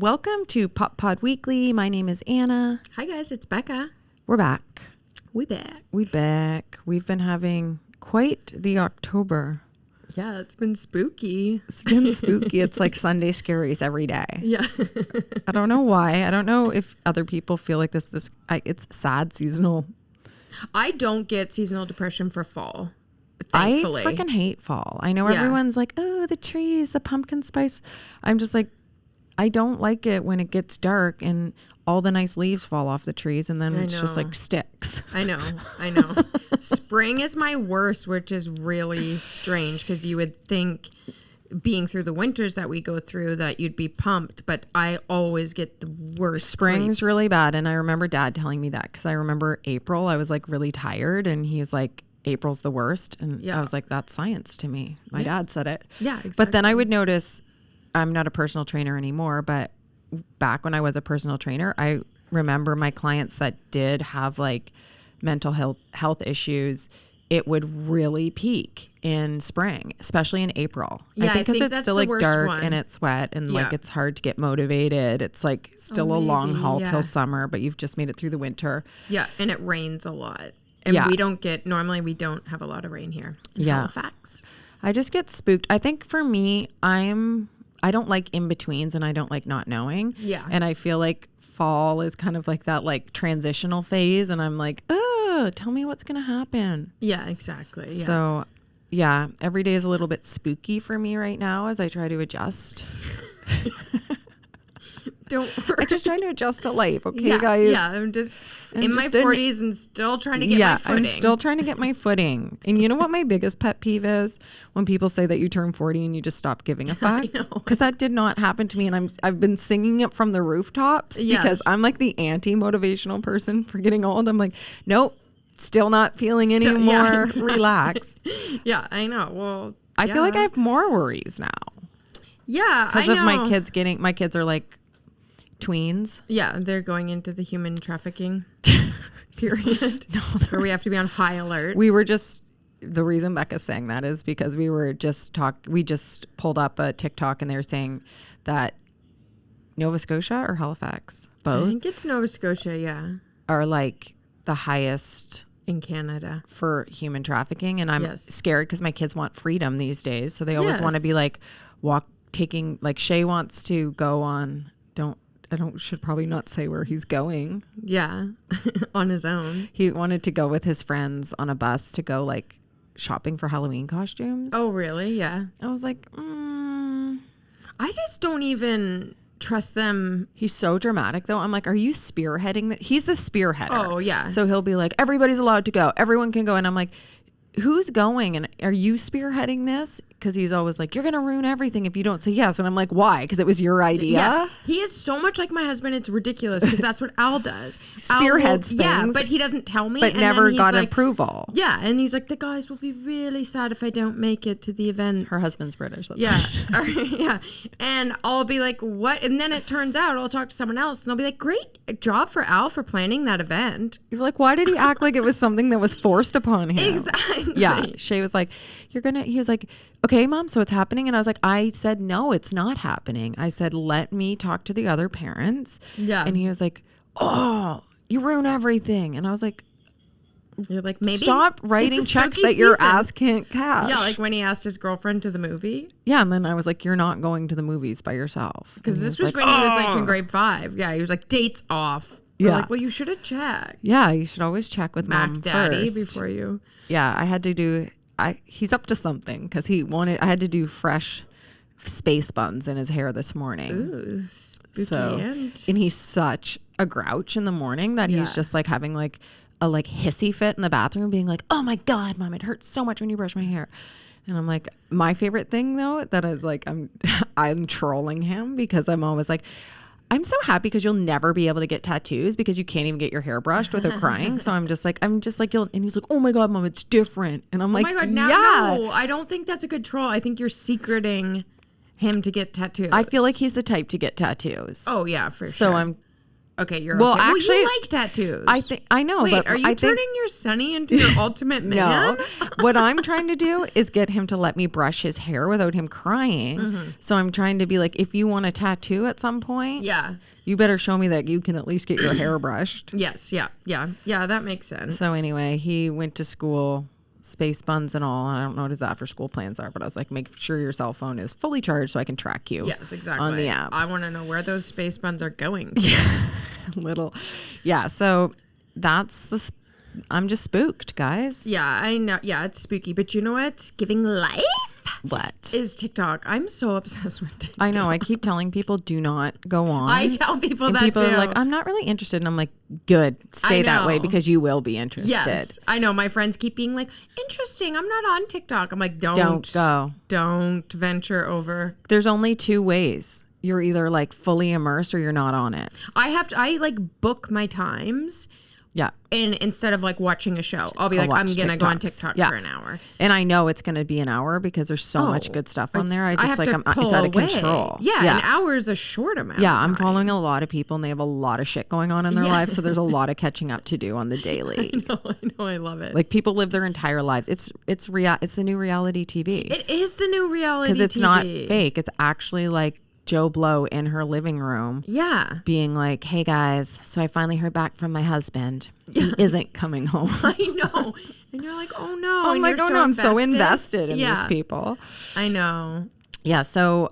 Welcome to Pop Pod Weekly. My name is Anna. Hi guys, it's Becca. We're back. We back. We've been having quite the October. Yeah, it's been spooky. It's been spooky. It's like Sunday scaries every day. Yeah. I don't know why. I don't know if other people feel like this. It's sad seasonal. I don't get seasonal depression for fall. I Thankfully. freaking hate fall. I know everyone's like, oh, the trees, the pumpkin spice. I'm just like, I don't like it when it gets dark and all the nice leaves fall off the trees and then it's just like sticks. I know. Spring is my worst, which is really strange because you would think being through the winters that we go through that you'd be pumped, but I always get the worst. Spring's really bad. And I remember Dad telling me that because I remember April, I was like really tired and he's like, April's the worst. And I was like, that's science to me. My dad said it. Yeah, exactly. But then I would notice, I'm not a personal trainer anymore, but back when I was a personal trainer, I remember my clients that did have like mental health issues, it would really peak in spring, especially in April. Yeah, I think because it's still like dark and it's wet and like it's hard to get motivated. It's like still a long haul till summer, but you've just made it through the winter. Yeah, and it rains a lot. And we don't have a lot of rain here in Halifax. I just get spooked. I think for me, I don't like in-betweens and I don't like not knowing. Yeah. And I feel like fall is kind of like that like transitional phase and I'm like, oh, tell me what's going to happen. Yeah, exactly. Yeah. So yeah, every day is a little bit spooky for me right now as I try to adjust. Don't worry. I'm just trying to adjust to life, okay, guys? Yeah, I'm in my 40s and still trying to get my footing. I'm still trying to get my footing. And you know what my biggest pet peeve is? When people say that you turn 40 and you just stop giving a fuck. I know. Because that did not happen to me. And I've been singing it from the rooftops because I'm like the anti-motivational person for getting old. I'm like, nope, still not feeling anymore. Yeah, exactly. Relax. Yeah, I know. Well, I feel like I have more worries now. Yeah, I know. Because of my kids are like, tweens. Yeah, they're going into the human trafficking period. Where we have to be on high alert. The reason Becca's saying that is because we just pulled up a TikTok and they were saying that Nova Scotia or Halifax, both. I think it's Nova Scotia, yeah. Are like the highest in Canada for human trafficking. And I'm scared because my kids want freedom these days. So they always want to be like Shay wants to go on, should probably not say where he's going. Yeah, on his own. He wanted to go with his friends on a bus to go like shopping for Halloween costumes. Oh, really? Yeah. I was like, I just don't even trust them. He's so dramatic though. I'm like, are you spearheading that? He's the spearheader. Oh, yeah. So he'll be like, everybody's allowed to go. Everyone can go. And I'm like, who's going? And are you spearheading this? Because he's always like, you're going to ruin everything if you don't say yes. And I'm like, why? Because it was your idea? Yeah. He is so much like my husband. It's ridiculous because that's what Al does. Spearheads things. Yeah, but he doesn't tell me. But never got approval. Yeah. And he's like, the guys will be really sad if I don't make it to the event. Her husband's British. That's yeah. And I'll be like, what? And then it turns out I'll talk to someone else and they'll be like, great job for Al for planning that event. You're like, why did he act like it was something that was forced upon him? Exactly. Yeah. Shay was like, he was like, okay, Mom, so it's happening. And I was like, I said, no, it's not happening. I said, let me talk to the other parents. Yeah. And he was like, oh, you ruin everything. And I was like, you're like, maybe stop writing checks that your ass can't cash. Yeah, like when he asked his girlfriend to the movie. Yeah, and then I was like, you're not going to the movies by yourself. Because this was like, when he was like in grade 5. Yeah, he was like, dates off. We're like, well, you should have checked. Yeah, you should always check with Mac Mom Daddy first. Before you. Yeah, I had to do... he's up to something because I had to do fresh space buns in his hair this morning. Ooh, spooky. And he's such a grouch in the morning that he's just like having like a like hissy fit in the bathroom being like, oh my God, Mom, it hurts so much when you brush my hair. And I'm like, my favorite thing though, that is like, I'm trolling him because I'm always like, I'm so happy because you'll never be able to get tattoos because you can't even get your hair brushed without crying. So I'm just like, and he's like, oh my God, Mom, it's different. And I'm like, oh my God, no, I don't think that's a good troll. I think you're secreting him to get tattoos. I feel like he's the type to get tattoos. Oh yeah, for sure. So Okay, you're Well, okay. actually, you like tattoos. I know. Wait, but are you turning your sonny into your ultimate man? No. What I'm trying to do is get him to let me brush his hair without him crying. So I'm trying to be like, if you want a tattoo at some point, Yeah. you better show me that you can at least get your hair brushed. Yes. Yeah. That makes sense. So anyway, he went to school, space buns and all. I don't know what his after school plans are, but I was like, make sure your cell phone is fully charged so I can track you. Yes, exactly. On the app. I want to know where those space buns are going. Yeah. So that's I'm just spooked, guys. Yeah, I know. Yeah, it's spooky. But you know what? Giving life What is TikTok. I'm so obsessed with TikTok. I know. I keep telling people do not go on. I tell people and that people too. are like, I'm not really interested. And I'm like, good. Stay that way because you will be interested. Yes, I know. My friends keep being like, interesting. I'm not on TikTok. I'm like, Don't go. Don't venture over. There's only two ways. You're either like fully immersed or you're not on it. I like book my times. Yeah. And instead of like watching a show, I'll be like, I'm going to go on TikTok for an hour. And I know it's going to be an hour because there's so much good stuff on there. I just have to pull it's out of away. control. Yeah, an hour is a short amount. Yeah, of I'm time. following a lot of people and they have a lot of shit going on in their lives. So there's a lot of catching up to do on the daily. I know. I love it. Like people live their entire lives. It's the new reality TV. It is the new reality TV. Because it's not fake. It's actually like Joe Blow in her living room. Yeah. Being like, hey guys, so I finally heard back from my husband. He isn't coming home. I know. And you're like, oh no. I'm and like, you're I'm so invested in these people. I know. Yeah. So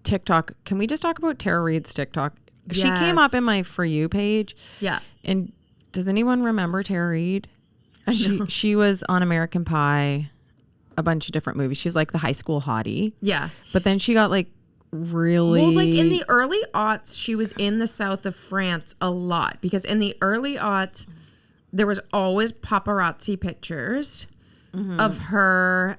TikTok, can we just talk about Tara Reid's TikTok? She came up in my For You page. Yeah. And does anyone remember Tara Reid? She was on American Pie, a bunch of different movies. She's like the high school hottie. Yeah. But then she got like really well, like in the early aughts, she was in the south of France a lot because in the early aughts there was always paparazzi pictures of her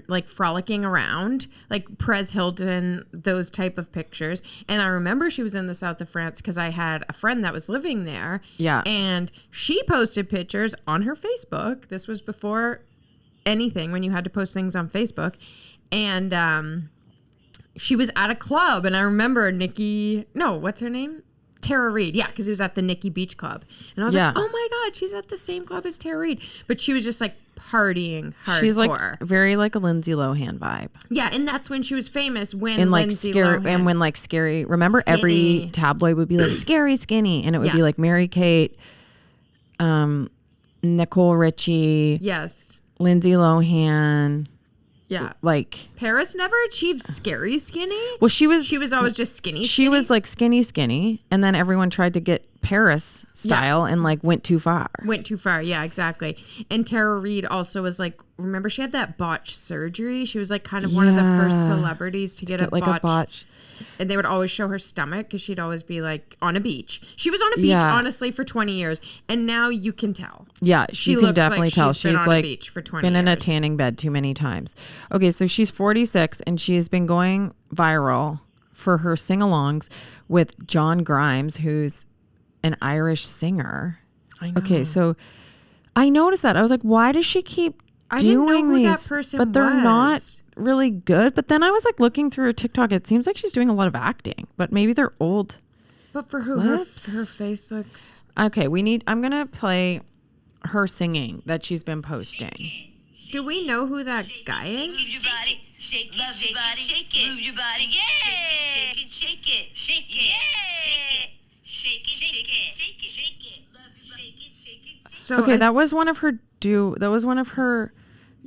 like frolicking around, like Perez Hilton, those type of pictures. And I remember she was in the south of France because I had a friend that was living there. Yeah. And she posted pictures on her Facebook. This was before anything, when you had to post things on Facebook. And she was at a club, and I remember what's her name? Tara Reid. Yeah, because it was at the Nikki Beach Club. And I was like, oh my God, she's at the same club as Tara Reid. But she was just like partying hardcore. She's like very like a Lindsay Lohan vibe. Yeah, and that's when she was famous, when and like Lindsay scary Lohan, and when like scary. Remember Skinny. Every tabloid would be like scary skinny, and it would be like Mary Kate, Nicole Richie, yes, Lindsay Lohan. Yeah. Like Paris never achieved scary skinny. Well, she was always just skinny. She was like skinny. And then everyone tried to get Paris style and like went too far. Yeah, exactly. And Tara Reid also was like, remember she had that botched surgery? She was like kind of one of the first celebrities to get a botch. And they would always show her stomach because she'd always be like on a beach. She was on a beach, honestly, for 20 years. And now you can tell. Yeah, you can definitely tell. She's been on like a beach for 20 been years. in a tanning bed too many times. Okay, so she's 46 and she has been going viral for her sing-alongs with John Grimes, who's an Irish singer. I know. Okay, so I noticed that. I was like, why does she keep doing didn't know who these? that person but they're was. not really good. But then I was like looking through her TikTok. It seems like she's doing a lot of acting, but maybe they're old. But for who? Her face looks... Okay, I'm going to play her singing that she's been posting. Do we know who that guy is? Move your body, shake it, love your body, shake it. Move your body, yeah. Shake it, shake it, shake it, shake it, shake it, shake it, shake it, shake it, love your body, shake it, shake it. So okay, that was one of her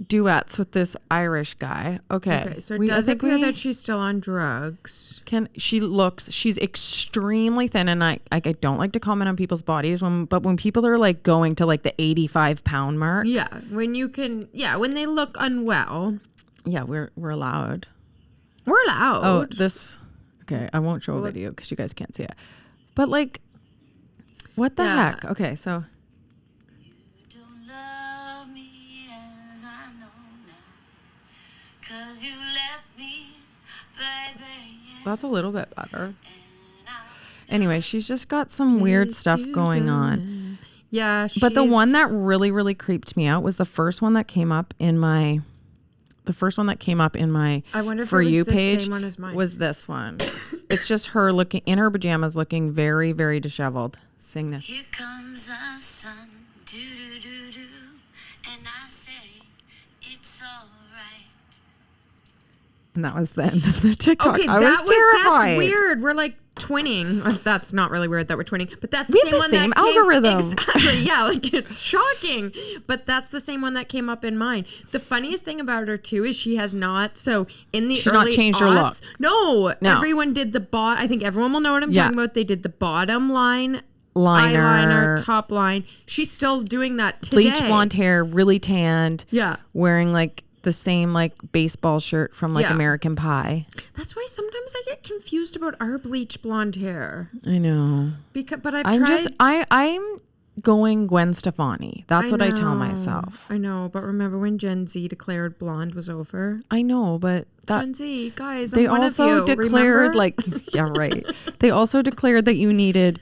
duets with this Irish guy. Okay, so it does appear that she's still on drugs. She's extremely thin, and I don't like to comment on people's bodies but when people are like going to like the 85-pound mark. Yeah, when they look unwell. Yeah, we're allowed. We're allowed. Oh, okay, I won't show a video because you guys can't see it. But like, what the heck? Okay, so. That's a little bit better. Anyway, she's just got some weird stuff going on. Yeah, but the one that really, really creeped me out was the first one that came up in my I wonder if For it was You the page same one as mine. was this one. It's just her looking in her pajamas, looking very, very disheveled. Sing this. Here comes our sun, do do do do, and I say it's all right. And that was the end of the TikTok. Okay, I was terrified. that's weird. We're like twinning. That's not really weird that we're twinning, but that's the We same have the one same that came, algorithm. Exactly. Yeah, like it's shocking, but that's the same one that came up in mine. The funniest thing about her too is she has not. So in the She's not early changed her look. No, No. everyone did the bot. I think everyone will know what I'm Yeah. talking about. They did the bottom line. Liner. Eyeliner, top line. She's still doing that today. Bleach blonde hair, really tanned. Yeah. Wearing like the same like baseball shirt from like Yeah. American Pie. That's why sometimes I get confused about our bleach blonde hair. I know. But I've I'm tried. I'm going Gwen Stefani. That's what I tell know. myself. I know, but remember when Gen Z declared blonde was over? I know, but that Gen Z, guys, they I'm one also of you, declared remember? like yeah, right. They also declared that you needed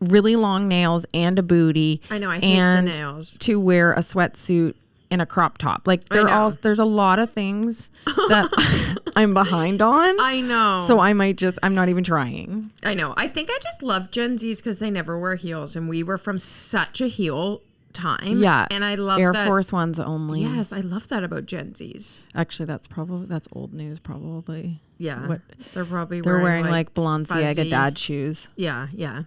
really long nails and a booty. I know, I hate and the nails. to wear a sweatsuit and a crop top. Like know. there's a lot of things that I'm behind on. I know. So I'm not even trying. I know. I think I just love Gen Zs because they never wear heels, and we were from such a heel time. Yeah. and I love Air that. Force Ones only. Yes, I love that about Gen Zs. Actually, that's old news probably. Yeah, What- they're They're wearing like Balenciaga fuzzy- dad shoes. Yeah, yeah.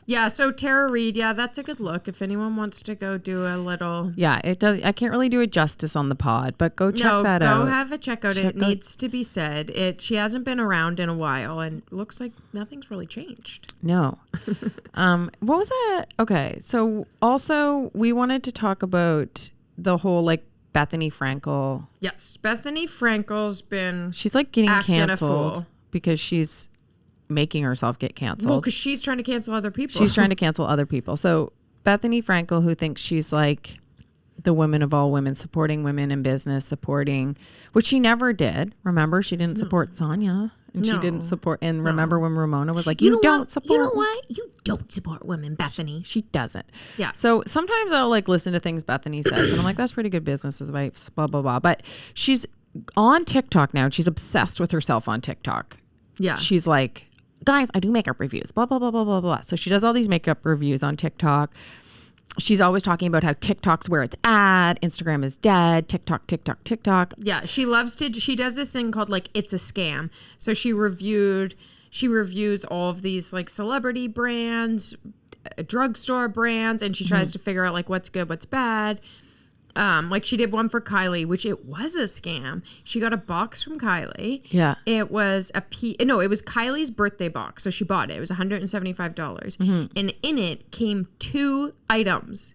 Yeah, so Tara Reid, yeah, that's a good look. If anyone wants to go do a little... Yeah, it does. I can't really do it justice on the pod, but go check that go out. have a check out. Check It out- needs to be said. She hasn't been around in a while, and it looks like nothing's really changed. No. What was that? Okay, so also we wanted to talk about the whole like Bethany Frankel. Yes, Bethany Frankel's been... She's like getting Acting a canceled fool. because she's making herself get canceled. Well, because she's trying to cancel other people. She's trying to cancel other people. So Bethany Frankel, who thinks she's like the woman of all women, supporting women in business, supporting, which she never did. Remember, she didn't support Sonia, and she didn't support. And remember when Ramona was like, "You don't support." You know what? You don't support women, Bethany. She doesn't. Yeah. So sometimes I'll like listen to things Bethany says, and I'm like, "That's pretty good business advice." Blah blah blah. But she's on TikTok now. And she's obsessed with herself on TikTok. Yeah. She's like, guys, I do makeup reviews, blah, blah, blah, blah, blah, blah. So she does all these makeup reviews on TikTok. She's always talking about how TikTok's where it's at. Instagram is dead. TikTok, TikTok, TikTok. Yeah, she loves to. She does this thing called like "It's a Scam." So she reviews all of these like celebrity brands, drugstore brands, and she tries to figure out like what's good, what's bad. Like she did one for Kylie, which it was a scam. She got a box from Kylie. Yeah. It was it was Kylie's birthday box. So she bought it. It was $175. And in it came 2 items.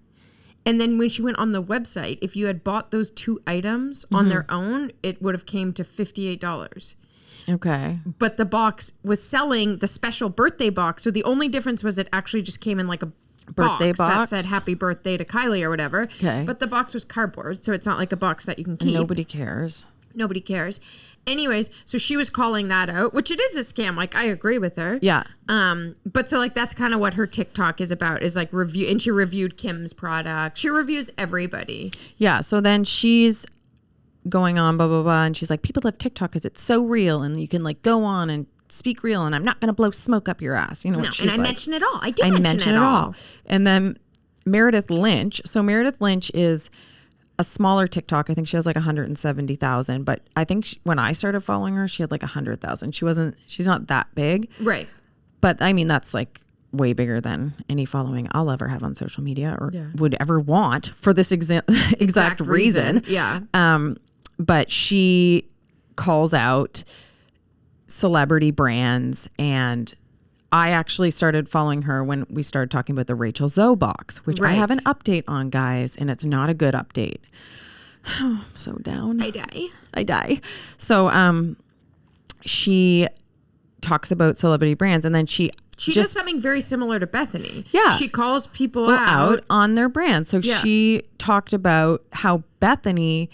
And then when she went on the website, if you had bought those 2 items on their own, it would have came to $58. Okay. But the box was selling the special birthday box. So the only difference was it actually just came in like a Birthday box box? that said happy birthday to Kylie or whatever. Okay. But the box was cardboard, so it's not like a box that you can keep. Nobody cares. Nobody cares. Anyways, so she was calling that out, which it is a scam. Like I agree with her. Yeah. But so like that's kind of what her TikTok is about, is like review, and she reviewed Kim's product. She reviews everybody. Yeah. So then she's going on, blah, blah, blah. And she's like, people love TikTok because it's so real and you can like go on and speak real and I'm not going to blow smoke up your ass. You know No, what she's and I like. mention it all. I do I mention it all. And then Meredith Lynch. So Meredith Lynch is a smaller TikTok. I think she has like 170,000. But I think when I started following her, she had like 100,000. She's not that big. Right. But I mean, that's like way bigger than any following I'll ever have on social media or would ever want for this exact reason. Yeah. But she calls out celebrity brands, and I actually started following her when we started talking about the Rachel Zoe box, which I have an update on, guys, and it's not a good update. I'm so down. I die. So she talks about celebrity brands, and then she does something very similar to Bethany. Yeah. She calls people go out on their brand. So she talked about how Bethany's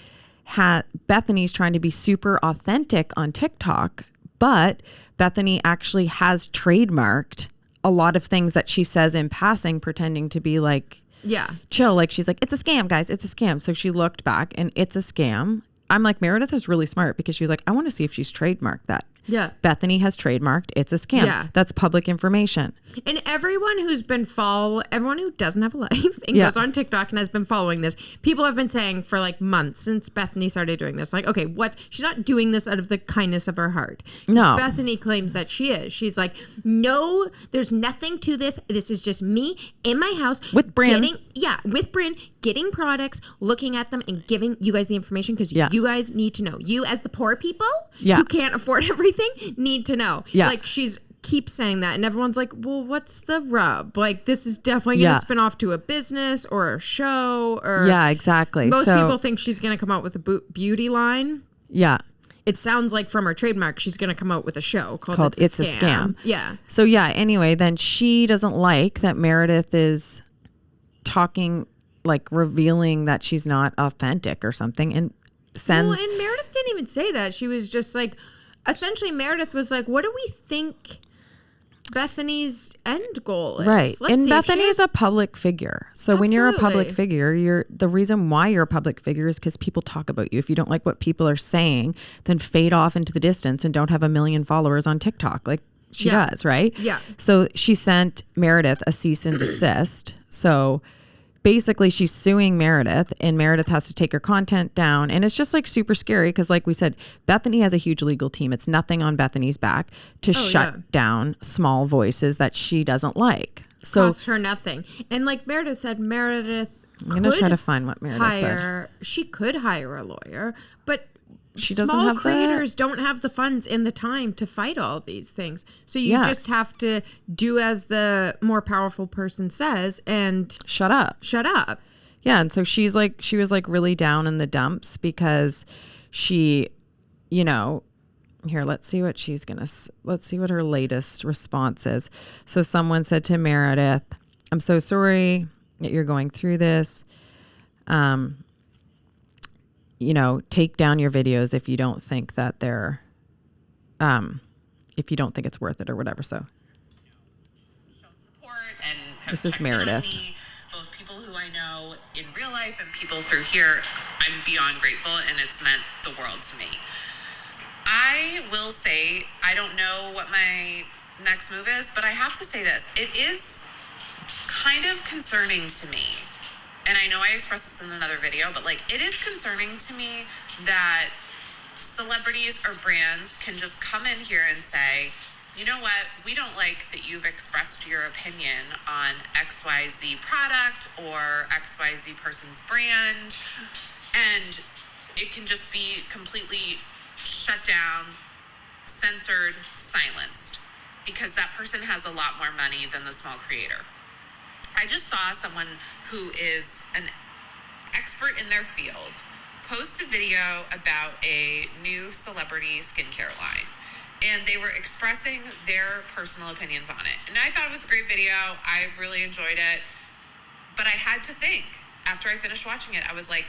trying to be super authentic on TikTok, but Bethany actually has trademarked a lot of things that she says in passing, pretending to be like, chill. Like she's like, it's a scam, guys. It's a scam. So she looked back and it's a scam. I'm like, Meredith is really smart because she was like, I want to see if she's trademarked that. Yeah. Bethany has trademarked. It's a scam. Yeah. That's public information. And everyone who's been everyone who doesn't have a life and Yeah. goes on TikTok and has been following this, people have been saying for like months since Bethany started doing this, like, okay, what? She's not doing this out of the kindness of her heart. 'Cause No. Bethany claims that she is. She's like, no, there's nothing to this. This is just me in my house With Bryn. with Bryn, getting products, looking at them, and giving you guys the information because Yeah. you guys need to know. You, as the poor people Yeah. who can't afford everything, need to know. Yeah. Like, she's keeps saying that, and everyone's like, well, what's the rub? Like, this is definitely going to Yeah. spin off to a business or a show. Or Yeah, exactly. most So, people think she's going to come out with a beauty line. yeah. It sounds like from her trademark, she's going to come out with a show called It's a Scam. Yeah. So yeah, anyway, then she doesn't like that Meredith is talking, like revealing that she's not authentic or something, and sends. Well, and Meredith didn't even say that. She was just like, essentially, Meredith was like, what do we think Bethany's end goal is? Right. Let's And see if she Bethany is has- a public figure. So when you're a public Absolutely. figure, the reason why you're a public figure is because people talk about you. If you don't like what people are saying, then fade off into the distance and don't have 1 million followers on TikTok like she Yeah. does, right? Yeah. So she sent Meredith a cease and desist. So basically she's suing Meredith, and Meredith has to take her content down. And it's just like super scary because, like we said, Bethany has a huge legal team. It's nothing on Bethany's back to shut yeah. down small voices that she doesn't like. So cost her nothing. And like Meredith said, Meredith I'm going to try to find what Meredith said. she could hire a lawyer, but She doesn't small have the- creators don't have the funds and the time to fight all these things. So you Yeah. just have to do as the more powerful person says and Shut up. shut up. Yeah, and so she was like really down in the dumps because she, here, let's see what let's see what her latest response is. So someone said to Meredith, "I'm so sorry that you're going through this. Take down your videos if you don't think that they're if you don't think it's worth it or whatever." So shown support and have This is checked in on Meredith. me, both people who I know in real life and people through here. I'm beyond grateful, and it's meant the world to me. I will say, I don't know what my next move is, but I have to say this. It is kind of concerning to me. And I know I expressed this in another video, but like, it is concerning to me that celebrities or brands can just come in here and say, you know what, we don't like that you've expressed your opinion on XYZ product or XYZ person's brand. And it can just be completely shut down, censored, silenced, because that person has a lot more money than the small creator. I just saw someone who is an expert in their field post a video about a new celebrity skincare line. And they were expressing their personal opinions on it. And I thought it was a great video. I really enjoyed it. But I had to think, after I finished watching it, I was like,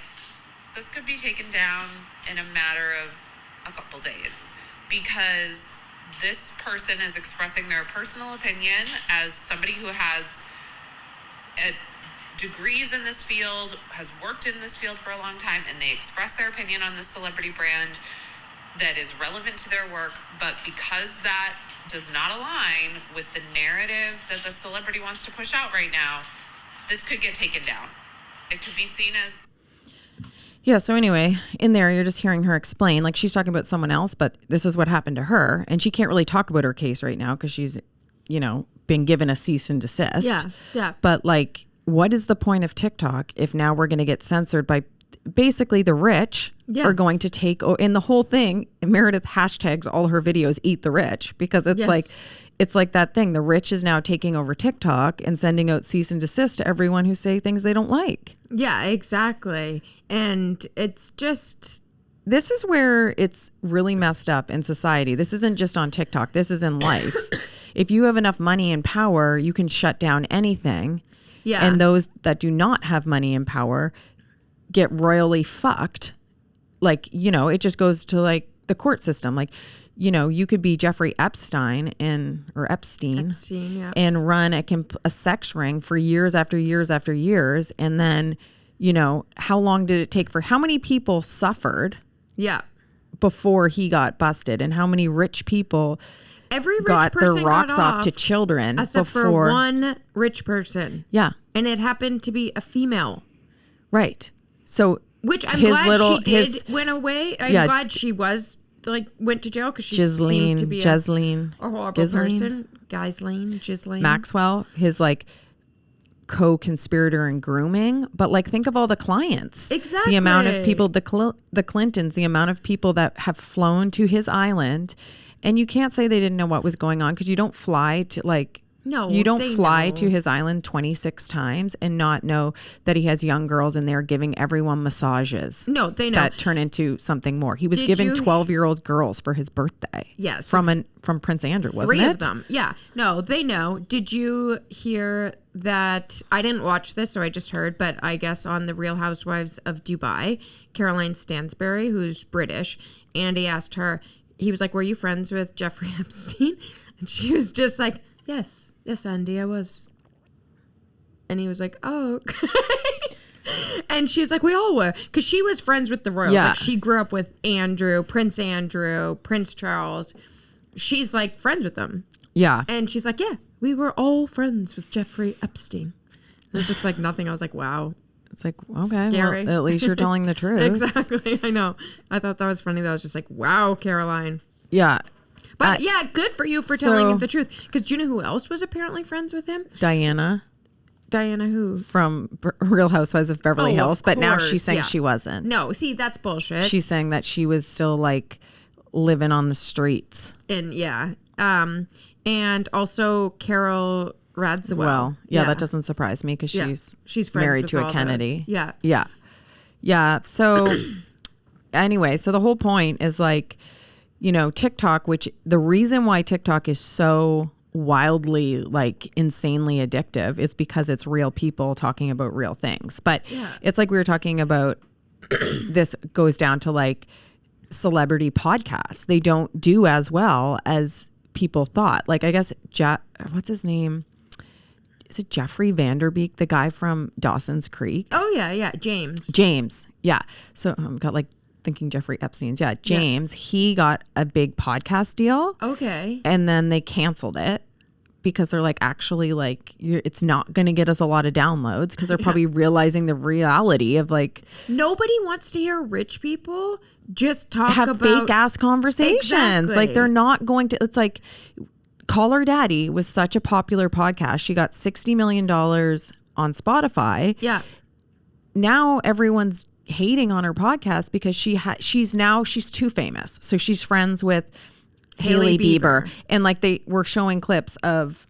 this could be taken down in a matter of a couple days. Because this person is expressing their personal opinion as somebody who has degrees in this field, has worked in this field for a long time, and they express their opinion on this celebrity brand that is relevant to their work, but because that does not align with the narrative that the celebrity wants to push out right now, this could get taken down. It could be seen as... Yeah, so anyway, in there, you're just hearing her explain, like she's talking about someone else, but this is what happened to her. And she can't really talk about her case right now because she's, been given a cease and desist. Yeah. But like, what is the point of TikTok if now we're going to get censored by basically the rich are going to take, in the whole thing, Meredith hashtags all her videos, eat the rich, because it's like that thing. The rich is now taking over TikTok and sending out cease and desist to everyone who say things they don't like. Yeah, exactly. And it's just... This is where it's really messed up in society. This isn't just on TikTok. This is in life. If you have enough money and power, you can shut down anything. Yeah. And those that do not have money and power get royally fucked. Like, it just goes to like the court system. Like, you could be Jeffrey Epstein Epstein, yeah. and run a sex ring for years after years after years. And then, how long did it take for how many people suffered Yeah. before he got busted, and how many rich people Every rich got their person rocks got off to children except before. for one rich person. Yeah, And it happened to be a female. right. So Which I'm his glad little- she did his- went away. I'm Yeah. glad she was like went to jail because she seemed to be Ghislaine, a horrible person. Ghislaine. Maxwell, his like co-conspirator in grooming. But like, think of all the clients. Exactly. The amount of people, the Clintons, the amount of people that have flown to his island. And you can't say they didn't know what was going on, because you don't fly to like, No, you don't they fly know. to his island 26 times and not know that he has young girls in there giving everyone massages. No, they know. That turn into something more. He was Did giving you- 12-year-old girls for his birthday. Yes, From Prince Andrew, wasn't Three it? of them. Yeah. No, they know. Did you hear that? I didn't watch this, so I just heard, but I guess on the Real Housewives of Dubai, Caroline Stansberry, who's British, Andy asked her, he was like, were you friends with Jeffrey Epstein? And she was just like, yes, Andy, I was. And he was like, oh, okay. And she was like, we all were. Because she was friends with the royals. Yeah. Like, she grew up with Andrew, Prince Charles. She's like friends with them. Yeah. And she's like, yeah, we were all friends with Jeffrey Epstein. It was just like nothing. I was like, wow. It's like, okay, Scary. well, at least you're telling the truth. Exactly. I know. I thought that was funny. That was just like, wow, Caroline. Yeah. But yeah, good for you for telling the truth. Because do you know who else was apparently friends with him? Diana Diana who? from Real Housewives of Beverly Oh, of Hills. But now she's course, saying yeah. she wasn't. No, see, that's bullshit. She's saying that she was still like living on the streets. And yeah. And also Carol Radziwill. Well, yeah, that doesn't surprise me, because Yeah. she's friends married with to all a those. Kennedy. Yeah. Yeah. Yeah. So anyway, so the whole point is like, you know, TikTok, which the reason why TikTok is so wildly, like insanely addictive is because it's real people talking about real things. But it's like we were talking about, this goes down to like celebrity podcasts. They don't do as well as people thought. Like, I guess, what's his name? Is it Jeffrey Vanderbeek, the guy from Dawson's Creek? Oh, yeah. James. Yeah. So got like thinking Jeffrey Epstein's. Yeah. James, he got a big podcast deal. Okay. And then they canceled it because they're like, actually, like, it's not going to get us a lot of downloads, because they're probably realizing the reality of like, Nobody wants to hear rich people just talk have about fake ass conversations. Exactly. Like, they're not going to, it's like, Call Her Daddy was such a popular podcast. She got $60 million on Spotify. Yeah. Now everyone's hating on her podcast because she's too famous. So she's friends with Hailey Bieber. And like, they were showing clips of,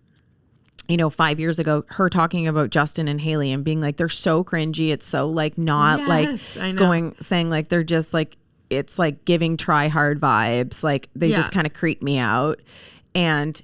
you know, 5 years ago, her talking about Justin and Hailey and being like, they're so cringy. It's so like not Yes, I like know. saying like, they're just like, it's like giving try hard vibes. Like, they just kind of creep me out. And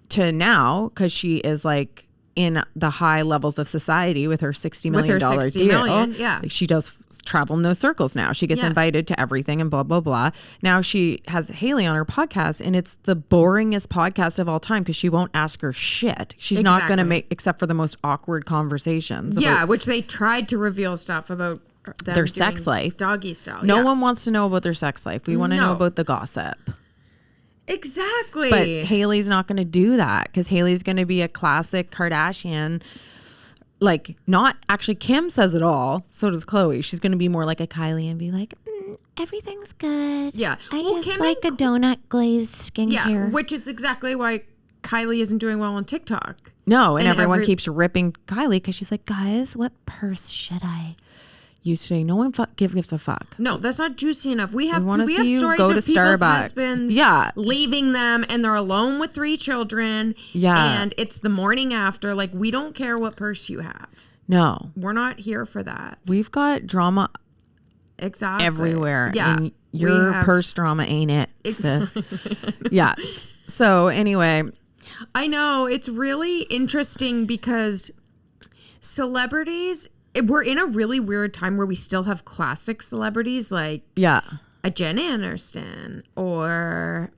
to now, because she is like in the high levels of society with her $60 million With her $60 deal. million, yeah. Like, she does travel in those circles now. She gets Yeah. invited to everything and blah, blah, blah. Now she has Hailey on her podcast, and it's the boringest podcast of all time because she won't ask her shit. She's not going to Exactly. make, except for the most awkward conversations. Yeah, about which they tried to reveal stuff about them their sex doing life. Doggy style. No yeah. one wants to know about their sex life. We want to know No. about the gossip. Exactly. But Hailey's not going to do that, because Hailey's going to be a classic Kardashian. Like, not actually, Kim says it all. So does Khloe. She's going to be more like a Kylie and be like, everything's good. Yeah. I Well, just Kim like a and donut glazed skincare. yeah, which is exactly why Kylie isn't doing well on TikTok. No, and, And everyone keeps ripping Kylie because she's like, guys, what purse should I use today? No one gives a fuck. No, that's not juicy enough. We have wanna we see have you stories go of to people's Starbucks. husbands Yeah. leaving them and they're alone with 3 children. Yeah. And it's the morning after. Like, we don't care what purse you have. No, We're not here for that. we've got drama Exactly. everywhere. Yeah. And your We have- purse drama ain't it, sis. Yeah. So anyway, I know. It's really interesting because celebrities, we're in a really weird time where we still have classic celebrities like yeah. a Jen Aniston or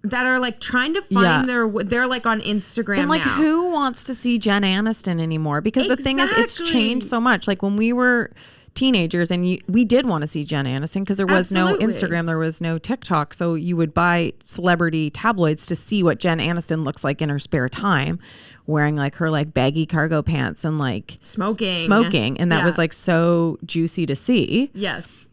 that are like trying to find they're like on Instagram And like, now. who wants to see Jen Aniston anymore? Because the thing is, it's Exactly. changed so much. Like, when we were teenagers, and we did want to see Jen Aniston because there was no Absolutely. Instagram, there was no TikTok, so you would buy celebrity tabloids to see what Jen Aniston looks like in her spare time, wearing like her like baggy cargo pants and like Smoking. And that Yeah. was like so juicy to see. Yes.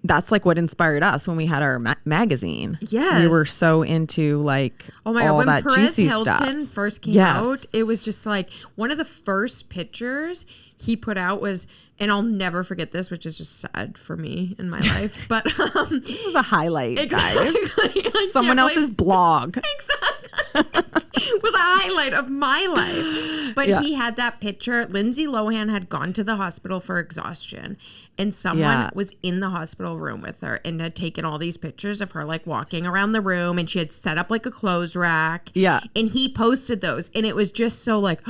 That's like what inspired us when we had our magazine. Yes. We were so into like Oh my God, all when that Perez juicy Hilton stuff. first came Yes. out, it was just like one of the first pictures he put out was, and I'll never forget this, which is just sad for me in my life, but This is a highlight, guys. exactly. I Someone can't else's blog. Exactly. Was a highlight of my life. But Yeah. he had that picture. Lindsay Lohan had gone to the hospital for exhaustion, and someone Yeah. was in the hospital room with her and had taken all these pictures of her like walking around the room, and she had set up like a clothes rack. Yeah. And he posted those, and it was just so like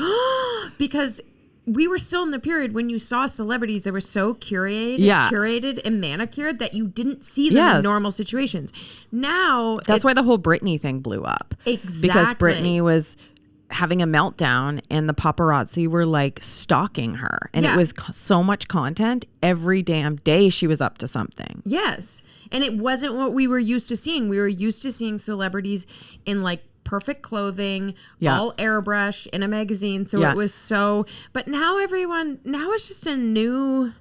because we were still in the period when you saw celebrities that were so curated and manicured that you didn't see them in Yes. normal situations. Now That's why the whole Britney thing blew up. Exactly. Because Britney was having a meltdown and the paparazzi were like stalking her. And Yeah. it was so much content. Every damn day she was up to something. Yes. And it wasn't what we were used to seeing. We were used to seeing celebrities in like perfect clothing, Yeah. all airbrush in a magazine. So Yeah. it was so, but now it's just a new,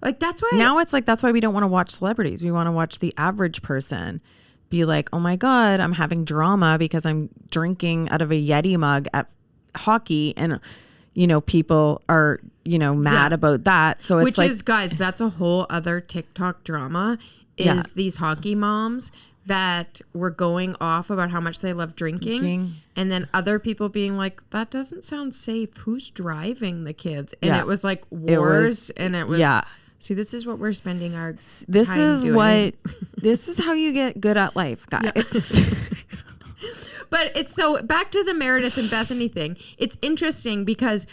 like that's why. Now it's like, that's why we don't want to watch celebrities. We want to watch the average person be like, oh my God, I'm having drama because I'm drinking out of a Yeti mug at hockey. And, people are, mad Yeah. about that. So it's which like, is, guys, that's a whole other TikTok drama is Yeah. these hockey moms that were going off about how much they love drinking. And then other people being like, that doesn't sound safe. Who's driving the kids? And Yeah. it was like It wars. was- And it was, yeah. see, this is what we're spending our this time is doing. this is how you get good at life, guys. But it's so back to the Meredith and Bethany thing. It's interesting because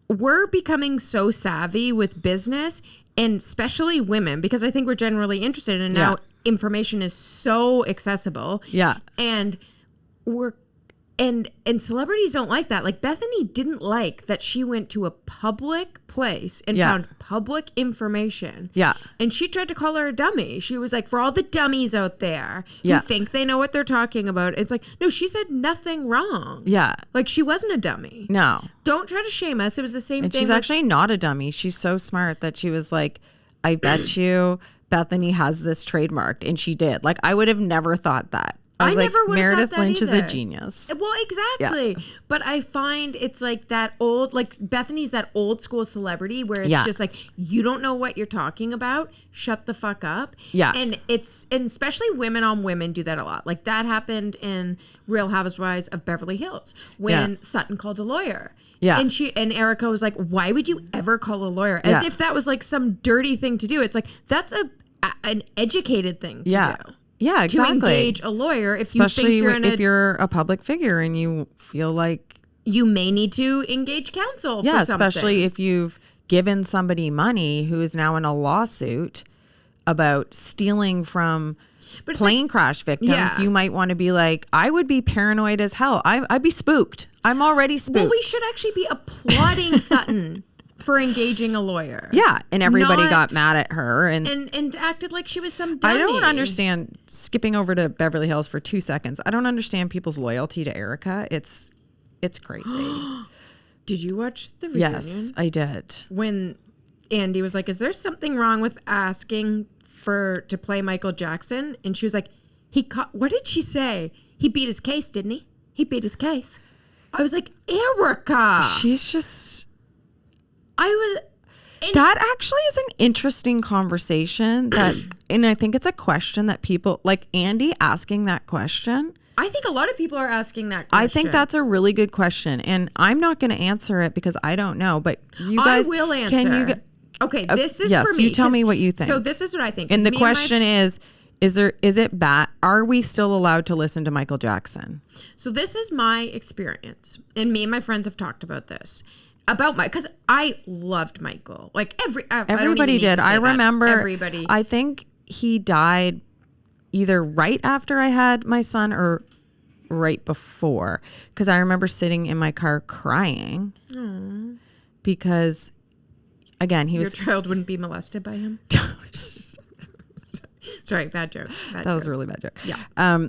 we're becoming so savvy with business, and especially women, because I think we're generally interested, and now information is so accessible. Yeah. And we're and celebrities don't like that. Like Bethany didn't like that she went to a public place and Yeah. found public information. Yeah. And she tried to call her a dummy. She was like, for all the dummies out there Yeah. who think they know what they're talking about. It's like, no, she said nothing wrong. Yeah. Like she wasn't a dummy. No. Don't try to shame us. It was the same And thing. she's with- actually not a dummy. She's so smart that she was like, I bet you Bethany has this trademarked. And she did. Like, I would have never thought that. I was like, never would have Meredith thought that Lynch is either. a genius. Well, exactly. But I find it's like that old, like Bethany's that old school celebrity where it's Yeah. just like, you don't know what you're talking about. Shut the fuck up. Yeah. And especially women on women do that a lot. Like that happened in Real Housewives of Beverly Hills when Sutton called a lawyer. Yeah. And Erica was like, why would you ever call a lawyer? As Yeah. if that was like some dirty thing to do. It's like, that's an educated thing to Yeah. do. Yeah, To exactly. engage a lawyer if Especially you think if you're a public figure and you feel like, you may need to engage counsel yeah, for something. especially if you've given somebody money who is now in a lawsuit about stealing from But it's plane crash victims, Yeah. you might want to be like, I would be paranoid as hell. I'd be spooked. I'm already spooked. well, we should actually be applauding Sutton for engaging a lawyer. Yeah, and everybody Not- got mad at her, and And acted like she was some dummy. I don't understand. Skipping over to Beverly Hills for 2 seconds, I don't understand people's loyalty to Erica. It's crazy. Did you watch the reunion? Yes, I did. When Andy was like, is there something wrong with asking to play Michael Jackson? And she was like, what did she say? He beat his case, didn't he? He beat his case. I was like, Erica. She's just. That actually is an interesting conversation and I think it's a question that people like Andy asking that question. I think a lot of people are asking that question. I think that's a really good question, and I'm not going to answer it because I don't know. But you guys, I will answer. Can you? Okay, this is yes, for me. you tell me 'cause- what you think. So this is what I think. And 'cause the me and my question is it bad? Are we still allowed to listen to Michael Jackson? So this is my experience, and me and my friends have talked about this because I loved Michael. Like Everybody did. I remember. Everybody. I think he died either right after I had my son or right before, because I remember sitting in my car crying because again, he Your was. child wouldn't be molested by him? Sorry, bad joke. That was a really bad joke. Yeah.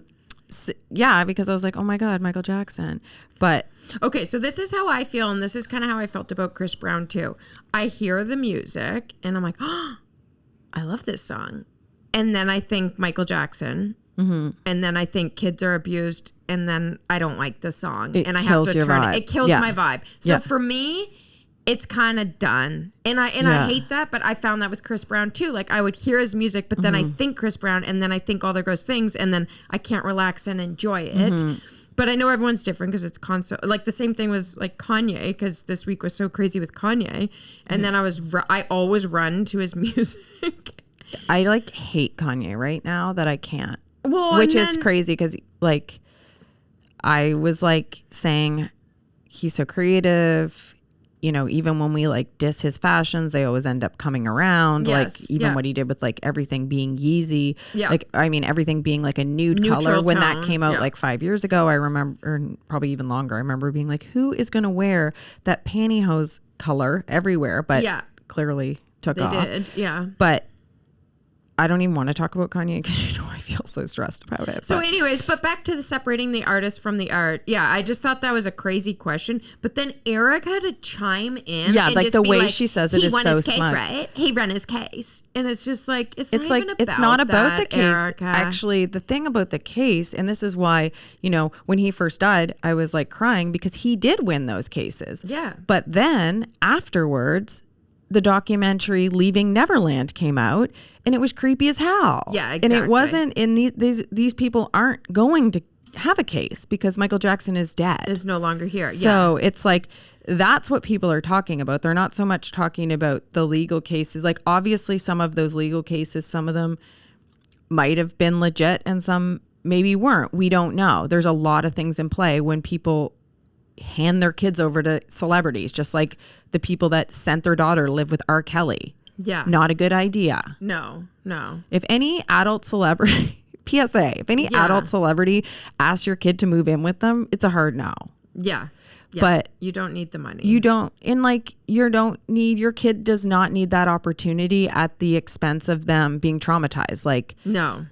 Yeah, because I was like, oh my God, Michael Jackson. But Okay, so this is how I feel, and this is kind of how I felt about Chris Brown too. I hear the music, and I'm like, oh, I love this song. And then I think Michael Jackson, and then I think kids are abused, and then I don't like the song, and I have to turn it. It kills my vibe. So for me, it's kind of done. And I hate that, but I found that with Chris Brown too. Like I would hear his music, but then I think Chris Brown, and then I think all the gross things, and then I can't relax and enjoy it. But I know everyone's different because it's constant. Like the same thing was like Kanye, because this week was so crazy with Kanye. And then I always run to his music. I like hate Kanye right now that I can't. Well, which is crazy because like I was like saying he's so creative. You know, even when we like diss his fashions, they always end up coming around. Yes, like even what he did with like everything being Yeezy. Yeah. Like, I mean, everything being like a nude Neutral color when tone. that came out like 5 years ago. I remember, or probably even longer. I remember being like, who is going to wear that pantyhose color everywhere? But clearly took off. They did, yeah. But I don't even want to talk about Kanye because, you know, I feel so stressed about it. So anyways, but back to the separating the artist from the art. Yeah, I just thought that was a crazy question. But then Eric had to chime in. Yeah, and like just the be way like, she says it he is won so his case, smart. right? He ran his case. And it's just like, it's not like even it's not about the that, case. Erica. Actually, the thing about the case, and this is why, you know, when he first died, I was like crying because he did win those cases. Yeah. But then afterwards, the documentary Leaving Neverland came out, and it was creepy as hell. Yeah, exactly. And it wasn't in these people aren't going to have a case because Michael Jackson is dead. Is no longer here. So it's like that's what people are talking about. They're not so much talking about the legal cases. Like obviously some of those legal cases, some of them might have been legit and some maybe weren't. We don't know. There's a lot of things in play when people hand their kids over to celebrities, just like the people that sent their daughter to live with R. Kelly. Yeah. Not a good idea. No. If any adult celebrity, PSA, if any adult celebrity asks your kid to move in with them, it's a hard no. Yeah. But you don't need the money. You don't, and like your kid does not need that opportunity at the expense of them being traumatized. Like, no.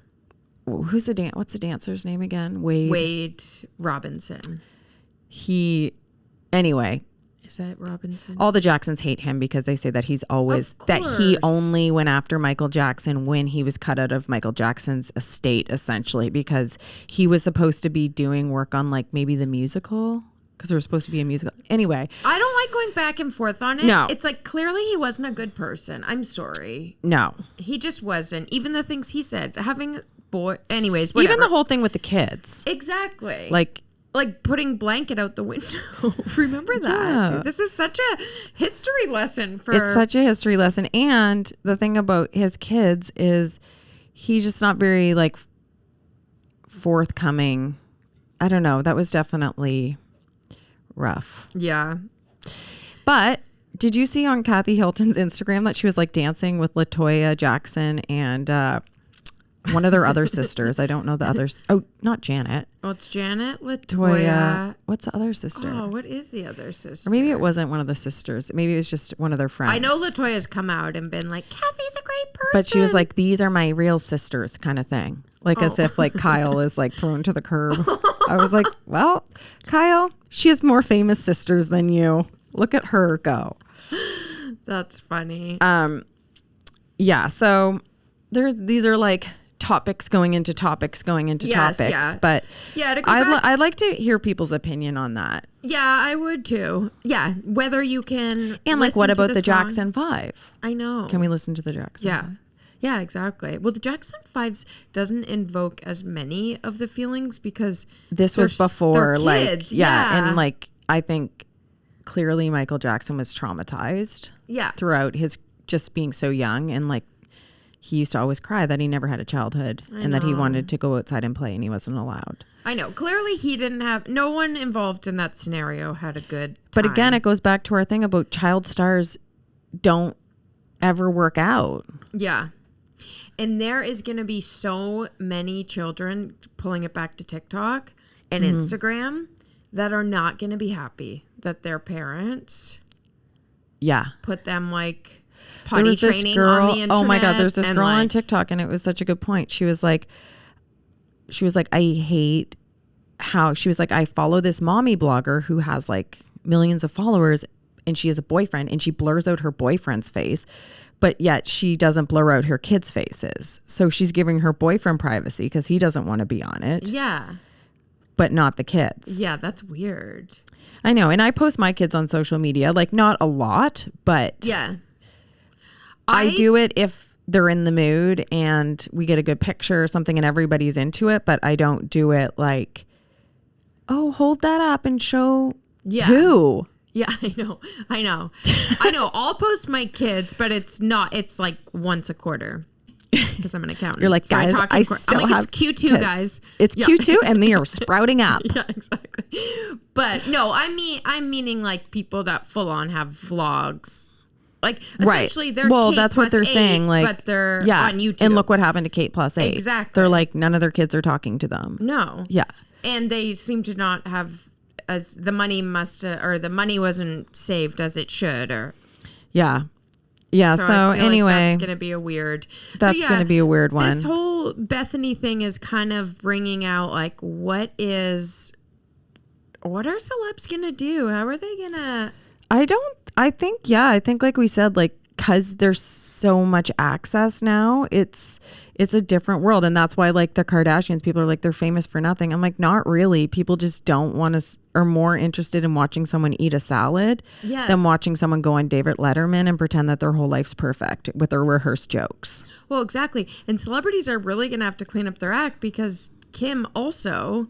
What's the dancer's name again? Wade Robinson. Anyway. Is that Robinson? All the Jacksons hate him because they say that he's always, that he only went after Michael Jackson when he was cut out of Michael Jackson's estate, essentially, because he was supposed to be doing work on like maybe the musical, because there was supposed to be a musical. Anyway. I don't like going back and forth on it. No. It's like clearly he wasn't a good person. I'm sorry. No. He just wasn't. Even the things he said, anyways, whatever. Even the whole thing with the kids. Exactly. Like putting blanket out the window. Remember that? Yeah. Dude, this is such a history lesson for... It's such a history lesson. And the thing about his kids is he's just not very like forthcoming. I don't know. That was definitely rough. Yeah. But did you see on Kathy Hilton's Instagram that she was like dancing with LaToya Jackson and one of their other sisters? I don't know the others. Oh, not Janet. Oh, it's Janet, LaToya. What's the other sister? Oh, what is the other sister? Or maybe it wasn't one of the sisters. Maybe it was just one of their friends. I know LaToya's come out and been like, Kathy's a great person. But she was like, these are my real sisters kind of thing. Like as if like Kyle is like thrown to the curb. I was like, well, Kyle, she has more famous sisters than you. Look at her go. That's funny. Yeah. So these are like topics going into topics. Yeah. But yeah, to go back, I'd like to hear people's opinion on that. Yeah, I would too. Yeah, whether you can. And like, what about the song. Jackson 5? I know. Can we listen to the Jackson? Yeah. 5? Yeah, exactly. Well, the Jackson 5s doesn't invoke as many of the feelings because this was before, like, kids. and like I think clearly Michael Jackson was traumatized. Yeah. Throughout his just being so young, and like he used to always cry that he never had a childhood and that he wanted to go outside and play and he wasn't allowed. I know. Clearly he didn't have, no one involved in that scenario had a good time. But again, it goes back to our thing about child stars don't ever work out. Yeah. And there is going to be so many children, pulling it back to TikTok and Instagram, that are not going to be happy that their parents Yeah. put them like potty there was this training girl. on the internet. Oh my God, there's this and, girl on like, TikTok, and it was such a good point. She was like, I hate how she was like, I follow this mommy blogger who has like millions of followers, and she has a boyfriend, and she blurs out her boyfriend's face, but yet she doesn't blur out her kids' faces. So she's giving her boyfriend privacy because he doesn't want to be on it. Yeah. But not the kids. Yeah, that's weird. I know. And I post my kids on social media, like not a lot, but Yeah. I do it if they're in the mood and we get a good picture or something and everybody's into it, but I don't do it like, oh, hold that up and show who. Yeah, I know. I know. I'll post my kids, but it's like once a quarter because I'm an accountant. You're like, So guys, I still have it's Q2, kids. guys. It's Q2 and they are sprouting up. Yeah, exactly. But no, I'm meaning like people that full on have vlogs. Like essentially they're well, Kate that's what they're plus 8, saying. Like, but they're yeah, on YouTube. and look what happened to Kate plus 8. Exactly. They're like, none of their kids are talking to them. No. Yeah. And they seem to not have as the money the money wasn't saved as it should, or Yeah. Yeah. So I feel anyway, like that's gonna be a weird. that's going to be a weird one. This whole Bethany thing is kind of bringing out like what are celebs gonna do? How are they gonna? I think like we said, like, cause there's so much access now, it's a different world. And that's why like the Kardashians, people are like, they're famous for nothing. I'm like, not really. People just don't want to, are more interested in watching someone eat a salad than watching someone go on David Letterman and pretend that their whole life's perfect with their rehearsed jokes. Well, exactly. And celebrities are really going to have to clean up their act because Kim also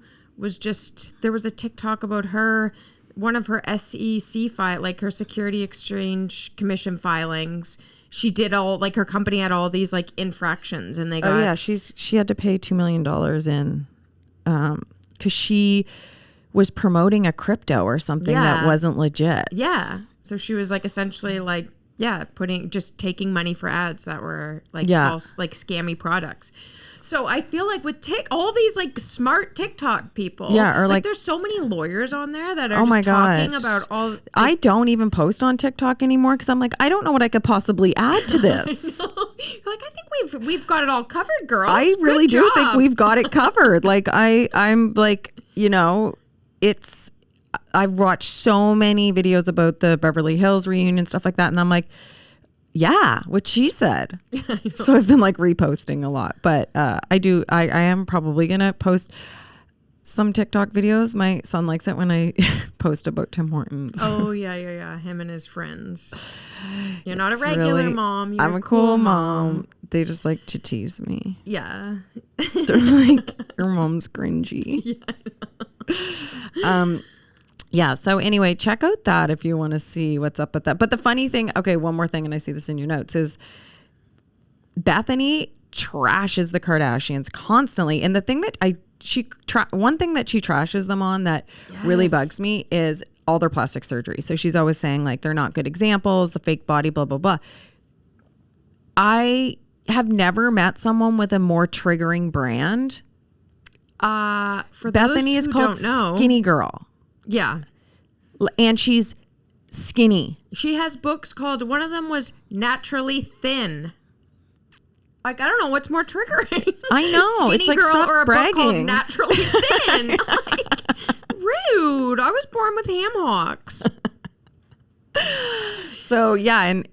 there was a TikTok about her, one of her SEC like her Security Exchange Commission filings. She did all, like, her company had all these like infractions and they got. Oh yeah, she had to pay $2 million in because she was promoting a crypto or something that wasn't legit. Yeah. So she was like essentially like, taking money for ads that were like false, like scammy products. So I feel like with all these like smart TikTok people, or like there's so many lawyers on there that are just talking about all. I don't even post on TikTok anymore because I'm like, I don't know what I could possibly add to this. Like, I think we've got it all covered, girls. I really do think we've got it covered. Like I'm like, I've watched so many videos about the Beverly Hills reunion, stuff like that. And I'm like, yeah, what she said. So I've been like reposting a lot, but I am probably going to post some TikTok videos. My son likes it when I post about Tim Hortons. Oh yeah. Him and his friends. You're not a regular mom. You're I'm a cool mom. They just like to tease me. Yeah. They're like, your mom's cringy. Yeah. So anyway, check out that if you want to see what's up with that. But the funny thing, okay, one more thing, and I see this in your notes, is Bethany trashes the Kardashians constantly. And the thing that one thing that she trashes them on that really bugs me is all their plastic surgery. So she's always saying like they're not good examples, the fake body, blah, blah, blah. I have never met someone with a more triggering brand. For Bethany those is who called don't know, Skinny Girl. Yeah. And she's skinny. She has books called, one of them was Naturally Thin. Like, I don't know what's more triggering. I know. Skinny It's like, Girl stop or a bragging. book called Naturally Thin. Like, rude. I was born with ham hocks. So yeah, and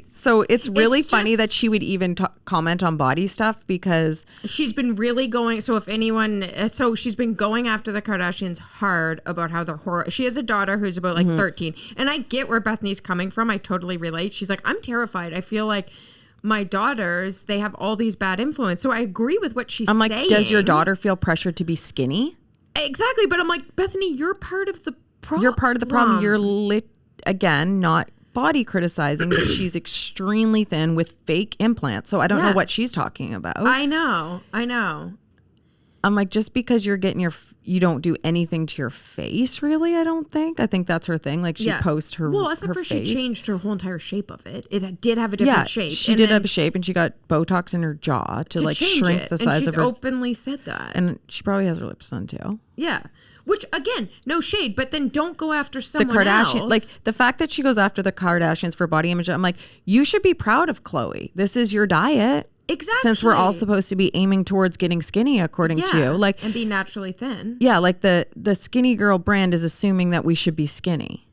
so it's really funny that she would even comment on body stuff because she's been really going. So if anyone, she's been going after the Kardashians hard about how they're horrible. She has a daughter who's about like 13, and I get where Bethany's coming from. I totally relate. She's like, I'm terrified. I feel like my daughters, they have all these bad influence. So I agree with what she's saying. I'm like, does your daughter feel pressured to be skinny? Exactly, but I'm like, Bethany, you're part of the problem. You're part of the problem. You're again, not body criticizing, but she's extremely thin with fake implants. So I don't know what she's talking about. I know. I'm like, just because you're getting you don't do anything to your face, really. I don't think. I think that's her thing. Like she posts her. Well, except her for face. she changed her whole entire shape of it. It did have a different shape. She did have a shape, and she got Botox in her jaw to like shrink the size of her. She's openly said that. And she probably has her lips done too. Yeah. Which again, no shade, but then don't go after someone the Kardashians, else. like the fact that she goes after the Kardashians for body image. I'm like, you should be proud of Khloe. This is your diet. Exactly. Since we're all supposed to be aiming towards getting skinny, according to you, like, and be naturally thin. Yeah, like the skinny girl brand is assuming that we should be skinny.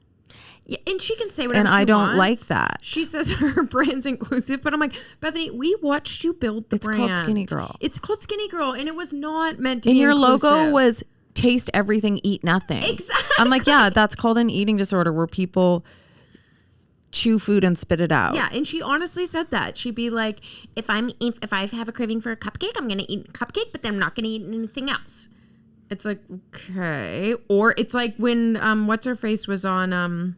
Yeah, and she can say whatever. And she I don't wants. like that. She says her brand's inclusive, but I'm like, Bethany, we watched you build the brand. It's called Skinny Girl. It's called Skinny Girl, and it was not meant to and be your inclusive. logo was taste everything, eat nothing. Exactly. I'm like, yeah, that's called an eating disorder where people chew food and spit it out. Yeah, and she honestly said that. She'd be like, if I have a craving for a cupcake, I'm gonna eat a cupcake, but then I'm not gonna eat anything else. It's like, okay. Or it's like when what's her face was on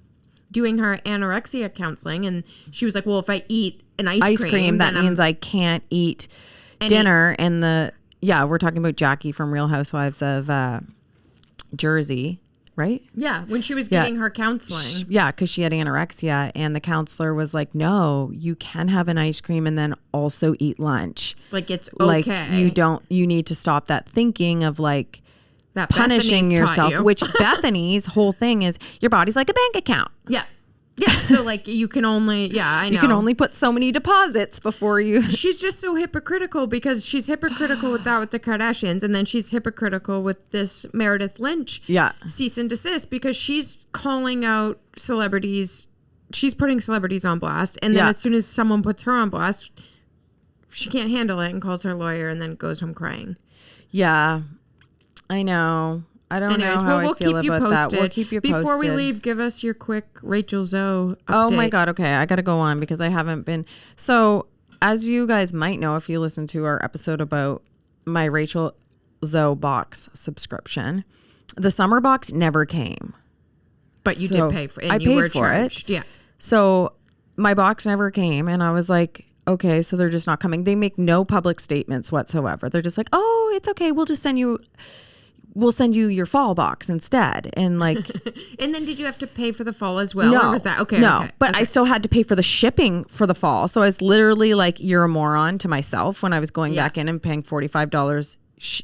doing her anorexia counseling, and she was like, well, if I eat an ice cream that means I can't eat dinner. And we're talking about Jackie from Real Housewives of Jersey. Right? Yeah, when she was getting her counseling. Yeah, because she had anorexia, and the counselor was like, no, you can have an ice cream and then also eat lunch. Like, it's okay. Like, you need to stop that thinking of like that punishing Bethany's yourself, you. which Bethany's whole thing is your body's like a bank account. Yeah. Yeah, so like you can only, I know. You can only put so many deposits before you. She's just so hypocritical because she's hypocritical with that with the Kardashians, and then she's hypocritical with this Meredith Lynch cease and desist because she's calling out celebrities. She's putting celebrities on blast, and then as soon as someone puts her on blast, she can't handle it and calls her lawyer and then goes home crying. Yeah, I know. I don't know how I feel about that. We'll keep you posted. Before we leave, give us your quick Rachel Zoe update. Oh my God. Okay. I got to go on because I haven't been. So as you guys might know, if you listen to our episode about my Rachel Zoe box subscription, the summer box never came. But you did pay for it. And I you were paid for charged. it. Yeah. So my box never came, and I was like, okay, so they're just not coming. They make no public statements whatsoever. They're just like, oh, it's okay. We'll just send you your fall box instead. And like, and then did you have to pay for the fall as well? No, or was that okay? No, okay, but okay. I still had to pay for the shipping for the fall. So I was literally like, you're a moron to myself when I was going back in and paying $45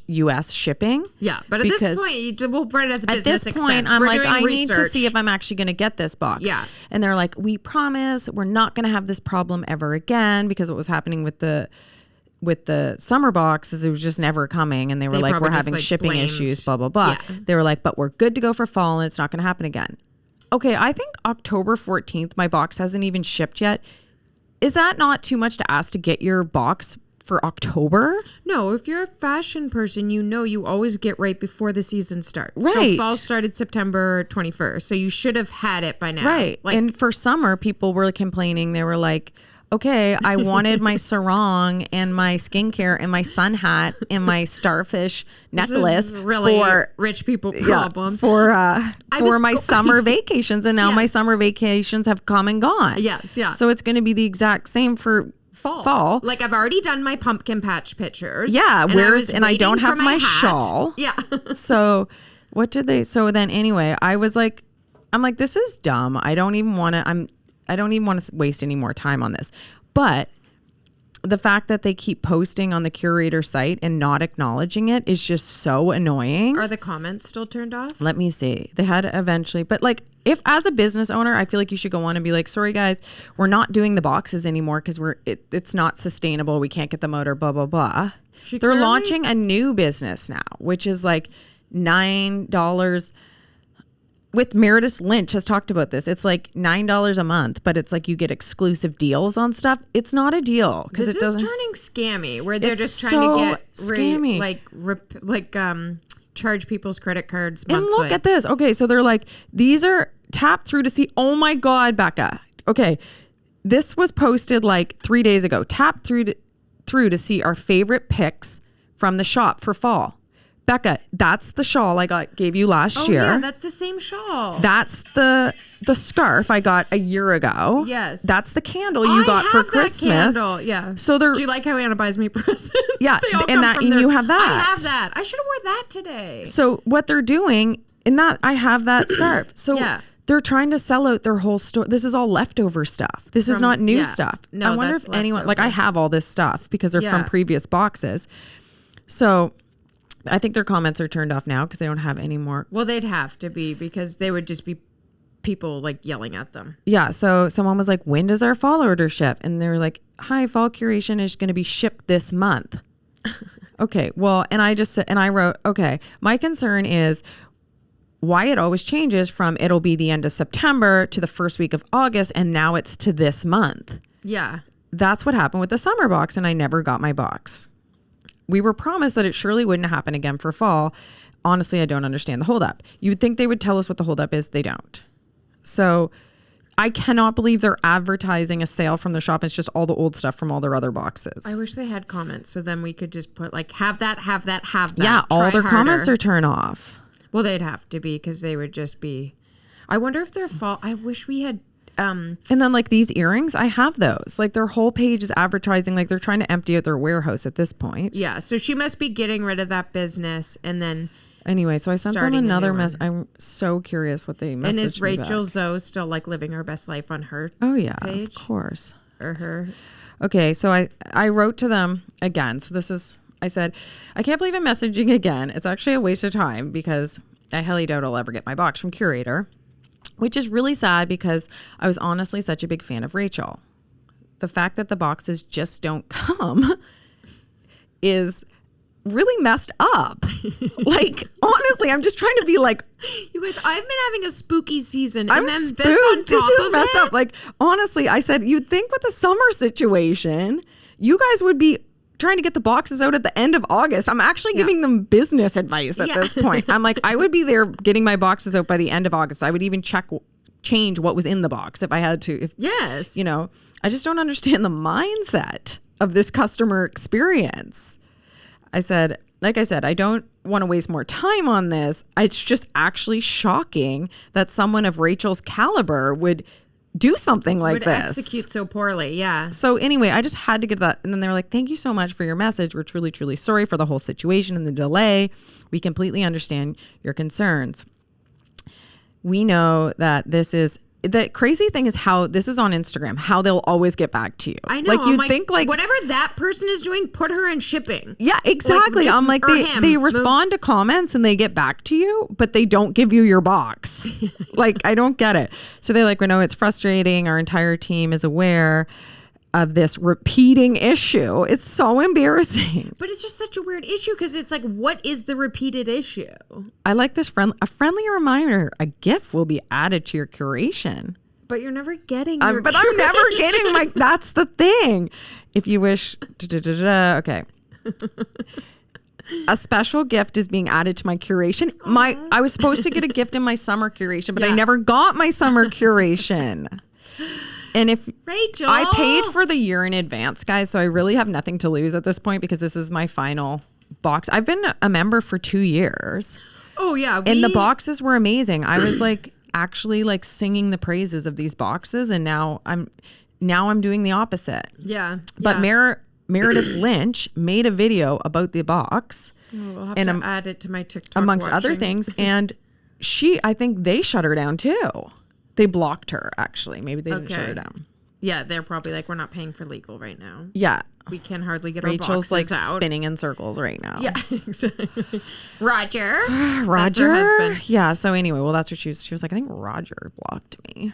US shipping. Yeah, but at this point, we'll write it as a business expense. At this point, I'm like, I need to see if I'm actually going to get this box. Yeah. And they're like, we promise we're not going to have this problem ever again, because what was happening with the summer box is it was just never coming, and they were like, we're having shipping issues, blah blah blah. Yeah. They were like, but we're good to go for fall and it's not going to happen again. Okay, I think October 14th my box hasn't even shipped yet. Is that not too much to ask to get your box for October? No, if you're a fashion person, you always get right before the season starts. Right. So fall started September 21st, so you should have had it by now. Right. Like, and for summer, people were complaining. They were like, okay, I wanted my sarong and my skincare and my sun hat and my starfish necklace really for rich people problems for my summer vacations, and now my summer vacations have come and gone. Yes, yeah. So it's going to be the exact same for fall. Like, I've already done my pumpkin patch pictures. Yeah, and I don't have my shawl. Yeah. So what did they? So then anyway, I'm like, this is dumb. I don't even want to waste any more time on this. But the fact that they keep posting on the curator site and not acknowledging it is just so annoying. Are the comments still turned off? Let me see. They had eventually, but like, if as a business owner, I feel like you should go on and be like, sorry guys, we're not doing the boxes anymore because it's not sustainable. We can't get them out, or blah blah blah. They're launching a new business now, which is like $9. With Meredith Lynch has talked about this. It's like $9 a month, but it's like you get exclusive deals on stuff. It's not a deal because it doesn't. This is turning scammy, where they're just trying to get scammy. charge people's credit cards monthly. And look at this. Okay, so they're like, these are tap through to see. Oh my God, Becca. Okay, this was posted like 3 days ago. Tap through to see our favorite picks from the shop for fall. Becca, that's the shawl I gave you last year. Yeah, that's the same shawl. That's the scarf I got a year ago. Yes. That's the candle you got for Christmas. That candle. Yeah. So they're, do you like how Anna buys me presents? Yeah, They all and come from you have that. I have that. I should have wore that today. So what they're doing in that, I have that scarf. So they're trying to sell out their whole store. This is all leftover stuff. This is not new stuff. No, I wonder if anyone, like, I have all this stuff because they're from previous boxes. So I think their comments are turned off now because they don't have any more. Well, they'd have to be because they would just be people like yelling at them. Yeah. So someone was like, when does our fall order ship? And they were like, hi, fall curation is going to be shipped this month. Okay. Well, and I just said, and I wrote, okay, my concern is why it always changes from it'll be the end of September to the first week of August. And now it's to this month. Yeah. That's what happened with the summer box. And I never got my box. We were promised that it surely wouldn't happen again for fall. Honestly, I don't understand the holdup. You would think they would tell us what the holdup is. They don't. So I cannot believe they're advertising a sale from the shop. It's just all the old stuff from all their other boxes. I wish they had comments so then we could just put like, have that, have that, have that. Yeah, all their comments are turned off. Well, they'd have to be because they would just be. I wonder if they're fall. I wish we had. And then like these earrings, I have those. Like their whole page is advertising like they're trying to empty out their warehouse at this point. Yeah, so she must be getting rid of that business and then. Anyway, so I sent them another message. I'm so curious what they messaged me. And is Rachel back. Zoe still like living her best life on her? Oh yeah, page? of course. Or her? Okay, so I wrote to them again. So this is, I said, I can't believe I'm messaging again. It's actually a waste of time because I highly doubt I'll ever get my box from Curator, which is really sad because I was honestly such a big fan of Rachel. The fact that the boxes just don't come is really messed up. Like, honestly, I'm just trying to be like, you guys, I've been having a spooky season. I'm and then spooked. This on top this is of messed it? up. Like, honestly, I said, you'd think with the summer situation, you guys would be trying to get the boxes out at the end of August. I'm actually giving them business advice at this point. I'm like, I would be there getting my boxes out by the end of August. I would even change what was in the box if I had to. If, yes. You know, I just don't understand the mindset of this customer experience. I said, like I said, I don't want to waste more time on this. It's just actually shocking that someone of Rachel's caliber would do something like this. Execute so poorly. Yeah. So anyway, I just had to get that. And then they were like, thank you so much for your message. We're truly, truly sorry for the whole situation and the delay. We completely understand your concerns. We know that the crazy thing is how this is on Instagram, how they'll always get back to you. I know. Like you'd think like whatever that person is doing, put her in shipping. Yeah, exactly. Like, I'm like they respond to comments and they get back to you, but they don't give you your box. Like I don't get it. So they're like, we know it's frustrating. Our entire team is aware of this repeating issue. It's so embarrassing. But it's just such a weird issue because it's like, what is the repeated issue? I like this a friendly reminder. A gift will be added to your curation. But you're never getting I'm never getting my, that's the thing. If you wish, okay. A special gift is being added to my curation. I was supposed to get a gift in my summer curation, but I never got my summer curation. And if Rachel, I paid for the year in advance, guys, so I really have nothing to lose at this point because this is my final box. I've been a member for 2 years. Oh yeah. And the boxes were amazing. I was like actually like singing the praises of these boxes, and now I'm doing the opposite. Yeah. But Meredith Lynch made a video about the box. Oh, we'll have to add it to my TikTok amongst other things, and I think they shut her down too. They blocked her, actually. Maybe they didn't shut her down. Yeah, they're probably like, we're not paying for legal right now. Yeah. We can hardly get Rachel's our boxes like out. spinning in circles right now. Yeah, exactly. Roger. That's her husband. Yeah, so anyway, well, that's what she was like, I think Roger blocked me.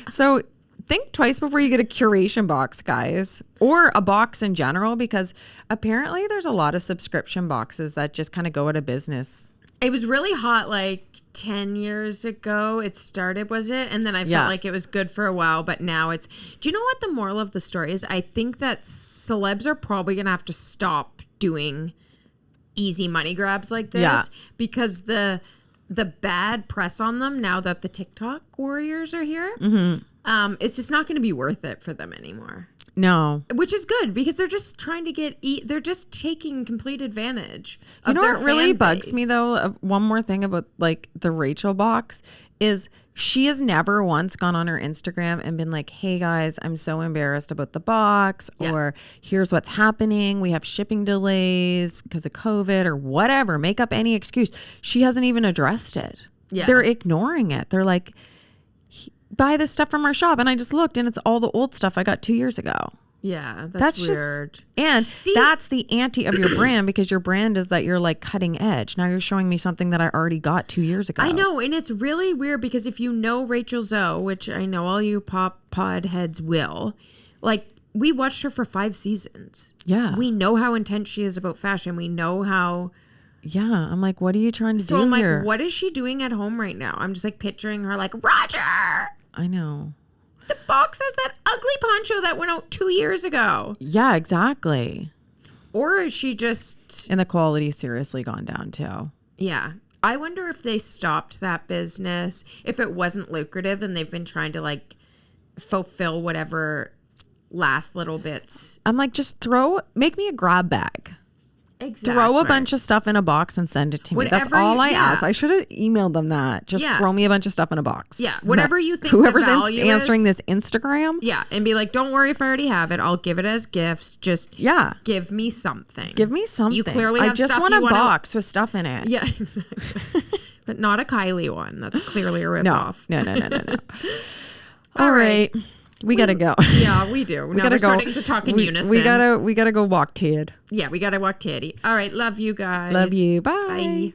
So think twice before you get a curation box, guys, or a box in general, because apparently there's a lot of subscription boxes that just kind of go out of business. It was really hot like 10 years ago. It started, was it? And then I felt like it was good for a while, but now it's... Do you know what the moral of the story is? I think that celebs are probably going to have to stop doing easy money grabs like this because the bad press on them now that the TikTok warriors are here, it's just not going to be worth it for them anymore. No. Which is good because they're just trying to they're just taking complete advantage You of know their what really fan bugs base. me though? One more thing about like the Rachel box is she has never once gone on her Instagram and been like, hey guys, I'm so embarrassed about the box, or here's what's happening. We have shipping delays because of COVID or whatever. Make up any excuse. She hasn't even addressed it. Yeah. They're ignoring it. They're like, buy this stuff from our shop. And I just looked and it's all the old stuff I got 2 years ago. Yeah, that's weird. Just, and that's the anti of your brand, because your brand is that you're like cutting edge. Now you're showing me something that I already got 2 years ago. I know, and it's really weird because if you know Rachel Zoe, which I know all you pod heads will, like we watched her for 5 seasons. Yeah. We know how intense she is about fashion. We know how. Yeah. I'm like, what are you trying to do I'm here? like, what is she doing at home right now? I'm just like picturing her like, Roger! I know. The box has that ugly poncho that went out 2 years ago. Yeah, exactly. Or is she just... And the quality's seriously gone down too. Yeah. I wonder if they stopped that business, if it wasn't lucrative and they've been trying to like fulfill whatever last little bits. I'm like, just make me a grab bag. Exactly. Throw a bunch of stuff in a box and send it to me. That's Whatever all I yeah. ask. I should have emailed them that. Just throw me a bunch of stuff in a box. Yeah. Whatever you think Whoever's the value answering is, this Instagram. Yeah. And be like, don't worry if I already have it. I'll give it as gifts. Just give me something. Give me something. You clearly have I just stuff want you a wanna- box with stuff in it. Yeah. Exactly. But not a Kylie one. That's clearly a ripoff. No. All right. We gotta go. Yeah, we do. Now we're starting to talk in unison. We gotta go walk Ted. Yeah, we gotta walk Teddy. All right, love you guys. Love you. Bye. Bye.